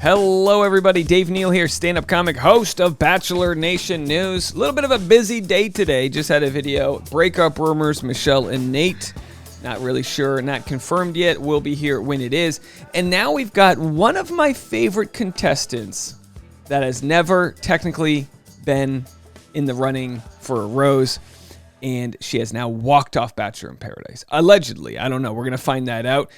Hello, everybody. Dave Neal here, stand-up comic, host of Bachelor Nation News. A little bit of a busy day today. Just had a video. Breakup rumors, Michelle and Nate. Not really sure, not confirmed yet. We'll be here when it is. And now we've got one of my favorite contestants that has never technically been in the running for a rose. And she has now walked off Bachelor in Paradise. Allegedly. I don't know. We're going to find that out.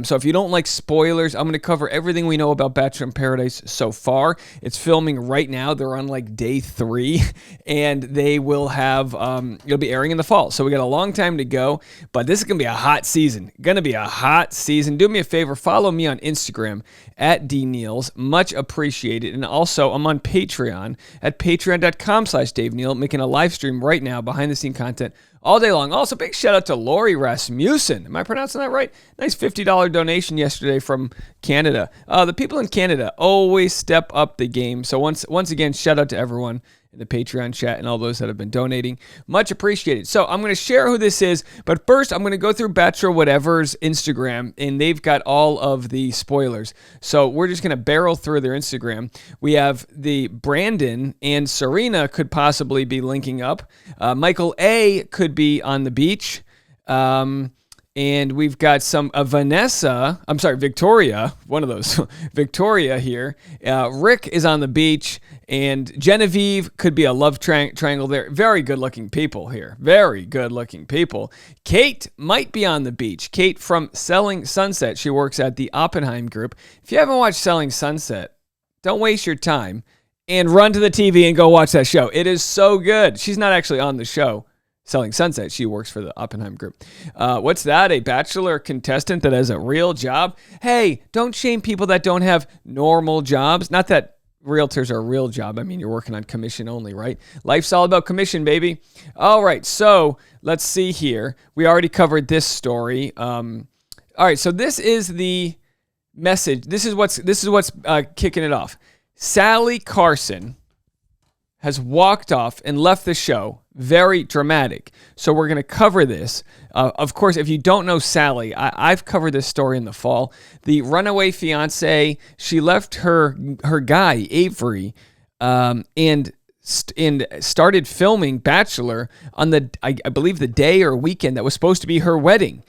So if you don't like spoilers, I'm going to cover everything we know about Bachelor in Paradise so far. It's filming right now. They're on like day 3. And they will have, it'll be airing in the fall. So we got a long time to go. But this is going to be a hot season. Going to be a hot season. Do me a favor. Follow me on Instagram at DNeals. Much appreciated. And also, I'm on Patreon at patreon.com/Dave Neal, making a live stream right now, behind the scenes content all day long. Also, big shout out to Lori Rasmussen. Am I pronouncing that right? Nice $50 donation yesterday from Canada. The people in Canada always step up the game. So once again, shout out to everyone in the Patreon chat and all those that have been donating. Much appreciated. So I'm going to share who this is, but first I'm going to go through Bachelor Whatever's Instagram, and they've got all of the spoilers. So we're just going to barrel through their Instagram. We have the Brandon and Serena could possibly be linking up. Michael A. could be on the beach. And we've got some Victoria, one of those, Victoria here. Rick is on the beach, and Genevieve could be a love triangle there. Very good-looking people here. Very good-looking people. Kate might be on the beach. Kate from Selling Sunset. She works at the Oppenheim Group. If you haven't watched Selling Sunset, don't waste your time and run to the TV and go watch that show. It is so good. She's not actually on the show Selling Sunset. She works for the Oppenheim Group. What's that? A Bachelor contestant that has a real job? Hey, don't shame people that don't have normal jobs. Not that realtors are a real job. I mean, you're working on commission only, right? Life's all about commission, baby. All right, so let's see here. We already covered this story. All right, so this is the message. This is what's kicking it off. Sally Carson has walked off and left the show. Very dramatic. So we're going to cover this. Of course, if you don't know Sally, I've covered this story in the fall. The runaway fiance, she left her guy, Avery, and started filming Bachelor on the, I believe, the day or weekend that was supposed to be her wedding.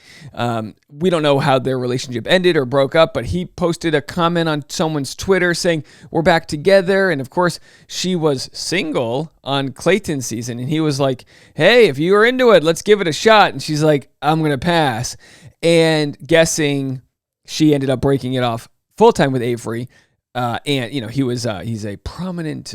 We don't know how their relationship ended or broke up, but he posted a comment on someone's Twitter saying, "We're back together." And of course, she was single on Clayton's season. And he was like, "Hey, if you are into it, let's give it a shot." And she's like, "I'm going to pass." And guessing she ended up breaking it off full-time with Avery. And you know, he's a prominent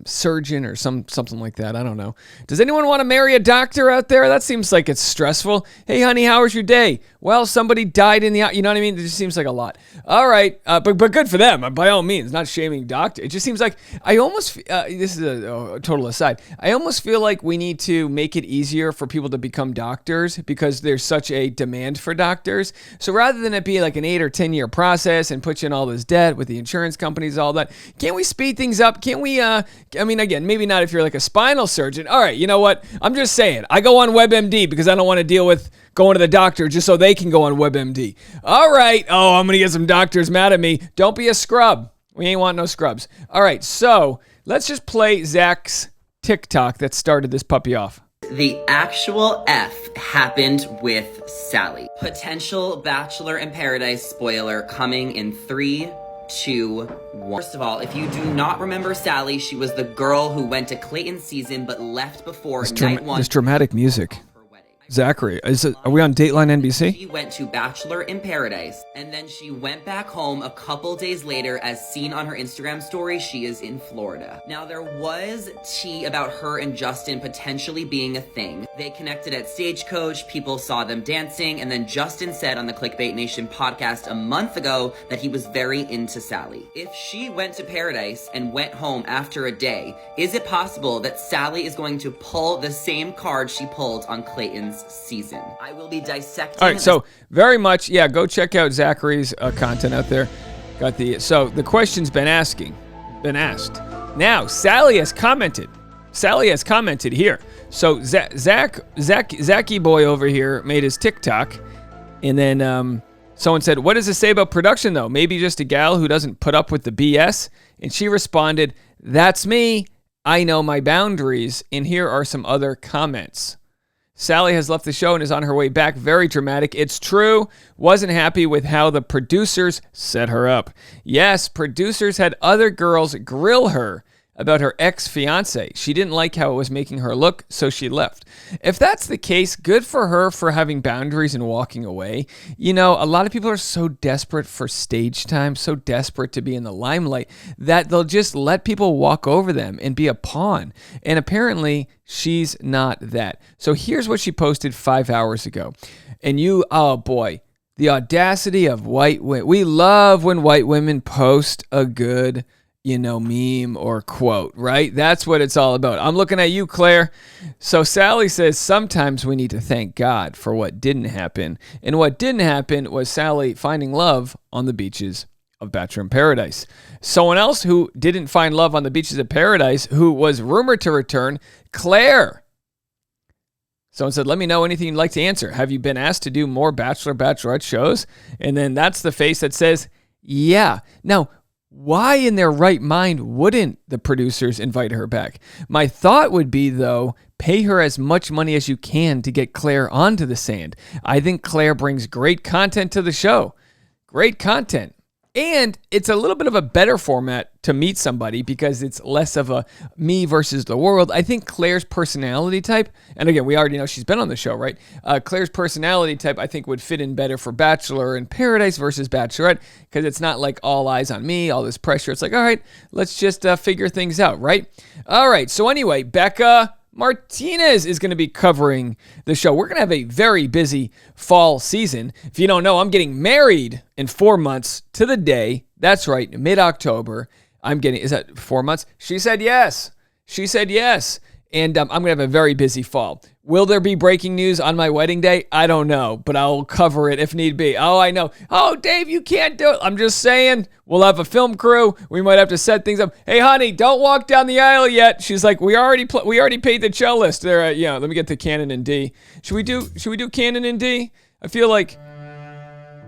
surgeon or something like that. I don't know. Does anyone want to marry a doctor out there? That seems like it's stressful. Hey, honey, how was your day? Well, somebody died in the, you know what I mean? It just seems like a lot. All right, but good for them. By all means, not shaming doctor. It just seems like I almost. This is a total aside. I almost feel like we need to make it easier for people to become doctors because there's such a demand for doctors. So rather than it be like an 8 or 10 year process and put you in all this debt with the insurance companies, all that, can't we speed things up? Can't we, I mean, again, maybe not if you're like a spinal surgeon. All right, you know what? I'm just saying, I go on WebMD because I don't want to deal with going to the doctor just so they can go on WebMD. All right, oh, I'm going to get some doctors mad at me. Don't be a scrub. We ain't want no scrubs. All right, so let's just play Zach's TikTok that started this puppy off. The actual F happened with Sally. Potential Bachelor in Paradise spoiler coming in 3, 2, 1. First of all, if you do not remember Sally, she was the girl who went to Clayton's season but left before night 1. This dramatic music. Zachary, are we on Dateline NBC? She went to Bachelor in Paradise, and then she went back home a couple days later. As seen on her Instagram story, she is in Florida. Now, there was tea about her and Justin potentially being a thing. They connected at Stagecoach, people saw them dancing, and then Justin said on the Clickbait Nation podcast a month ago that he was very into Sally. If she went to Paradise and went home after a day, is it possible that Sally is going to pull the same card she pulled on Clayton's season? I will be dissecting. All right, so very much, yeah, go check out Zachary's content out there. So the question's been asked. Now Sally has commented. Here. So Zachy boy over here made his TikTok, and then Someone said, what does it say about production, though? Maybe just a gal who doesn't put up with the BS? And she responded, that's me. I know my boundaries. And here are some other comments. Sally has left the show and is on her way back. Very dramatic. It's true. Wasn't happy with how the producers set her up. Yes, producers had other girls grill her about her ex-fiance. She didn't like how it was making her look, so she left. If that's the case, good for her for having boundaries and walking away. You know, a lot of people are so desperate for stage time, so desperate to be in the limelight, that they'll just let people walk over them and be a pawn. And apparently, she's not that. So here's what she posted 5 hours ago. And oh boy, the audacity of white women. We love when white women post a good meme or quote, right? That's what it's all about. I'm looking at you, Claire. So Sally says, sometimes we need to thank God for what didn't happen. And what didn't happen was Sally finding love on the beaches of Bachelor in Paradise. Someone else who didn't find love on the beaches of Paradise, who was rumored to return, Claire. Someone said, let me know anything you'd like to answer. Have you been asked to do more Bachelor, Bachelorette shows? And then that's the face that says, yeah. Now, why in their right mind wouldn't the producers invite her back? My thought would be, though, pay her as much money as you can to get Claire onto the sand. I think Claire brings great content to the show. Great content. And it's a little bit of a better format to meet somebody because it's less of a me versus the world. I think Claire's personality type, and again, we already know she's been on the show, right? Claire's personality type, I think, would fit in better for Bachelor in Paradise versus Bachelorette because it's not like all eyes on me, all this pressure. It's like, all right, let's just figure things out, right? All right, so anyway, Becca Martinez is going to be covering the show. We're going to have a very busy fall season. If you don't know, I'm getting married in 4 months to the day. That's right, mid-October. Is that 4 months? She said yes. She said yes. And I'm going to have a very busy fall. Will there be breaking news on my wedding day? I don't know, but I'll cover it if need be. Oh, I know. Oh, Dave, you can't do it. I'm just saying, we'll have a film crew. We might have to set things up. Hey, honey, don't walk down the aisle yet. She's like, we already paid the cellist. There, let me get the canon in D. Should we do canon in D? I feel like,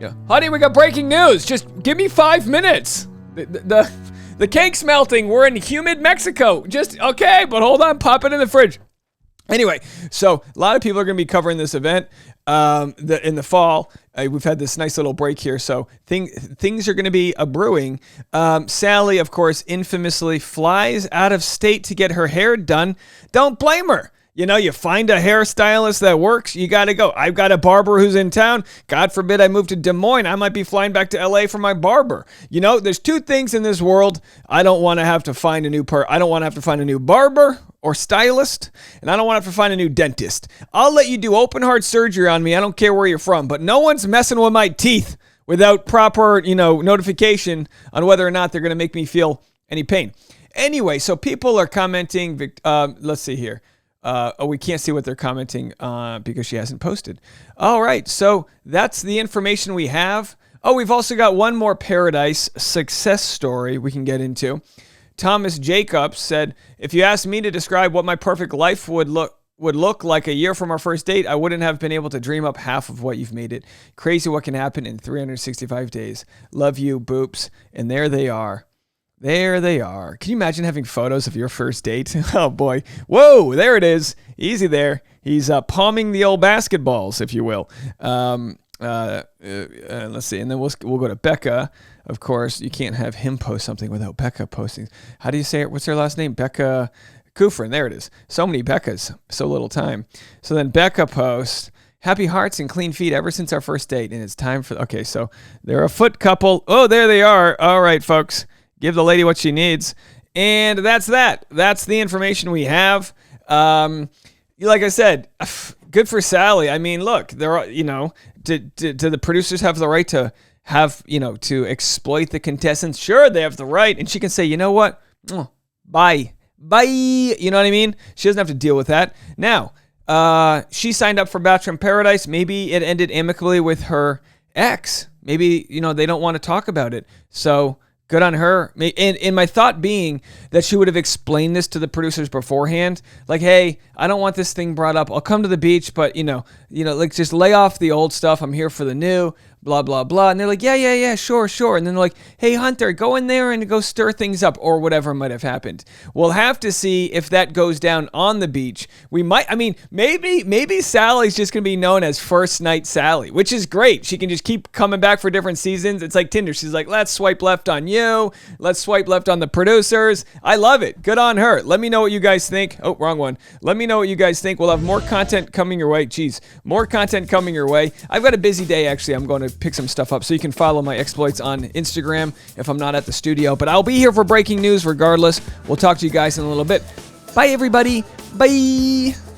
yeah. Honey, we got breaking news. Just give me 5 minutes. The cake's melting. We're in humid Mexico. Just, okay, but hold on. Pop it in the fridge. Anyway, so a lot of people are going to be covering this event in the fall. We've had this nice little break here, so things are going to be brewing. Sally, of course, infamously flies out of state to get her hair done. Don't blame her. You find a hairstylist that works, you got to go. I've got a barber who's in town. God forbid I move to Des Moines. I might be flying back to LA for my barber. There's two things in this world. I don't want to have to find a new I don't want to have to find a new barber or stylist, and I don't want to have to find a new dentist. I'll let you do open heart surgery on me. I don't care where you're from, but no one's messing with my teeth without proper, notification on whether or not they're going to make me feel any pain. Anyway, so people are commenting. Let's see here. We can't see what they're commenting because she hasn't posted. All right, so that's the information we have. Oh, we've also got one more Paradise success story we can get into. Thomas Jacobs said, if you asked me to describe what my perfect life would look like a year from our first date, I wouldn't have been able to dream up half of what you've made it. Crazy what can happen in 365 days. Love you, boops. And there they are. There they are. Can you imagine having photos of your first date? Oh, boy. Whoa, there it is. Easy there. He's palming the old basketballs, if you will. Let's see. And then we'll go to Becca. Of course, you can't have him post something without Becca posting. How do you say it? What's her last name? Becca Kufrin. There it is. So many Beccas. So little time. So then Becca posts, happy hearts and clean feet ever since our first date. And it's time for... Okay, so they're a foot couple. Oh, there they are. All right, folks. Give the lady what she needs. And that's that. That's the information we have. Like I said, good for Sally. I mean, look, do the producers have the right to to exploit the contestants? Sure, they have the right. And she can say, you know what? Bye. You know what I mean? She doesn't have to deal with that. Now, she signed up for Bachelor in Paradise. Maybe it ended amicably with her ex. Maybe, they don't want to talk about it. So... good on her. And my thought being that she would have explained this to the producers beforehand. Like, hey, I don't want this thing brought up. I'll come to the beach, but, like just lay off the old stuff. I'm here for the new. blah, blah, blah. And they're like, yeah, sure. And then they're like, hey, Hunter, go in there and go stir things up or whatever might have happened. We'll have to see if that goes down on the beach. Maybe Sally's just going to be known as First Night Sally, which is great. She can just keep coming back for different seasons. It's like Tinder. She's like, let's swipe left on you. Let's swipe left on the producers. I love it. Good on her. Let me know what you guys think. Oh, wrong one. Let me know what you guys think. We'll have more content coming your way. More content coming your way. I've got a busy day, actually. I'm going to pick some stuff up, so you can follow my exploits on Instagram if I'm not at the studio. But I'll be here for breaking news regardless. We'll talk to you guys in a little bit. Bye, everybody. Bye.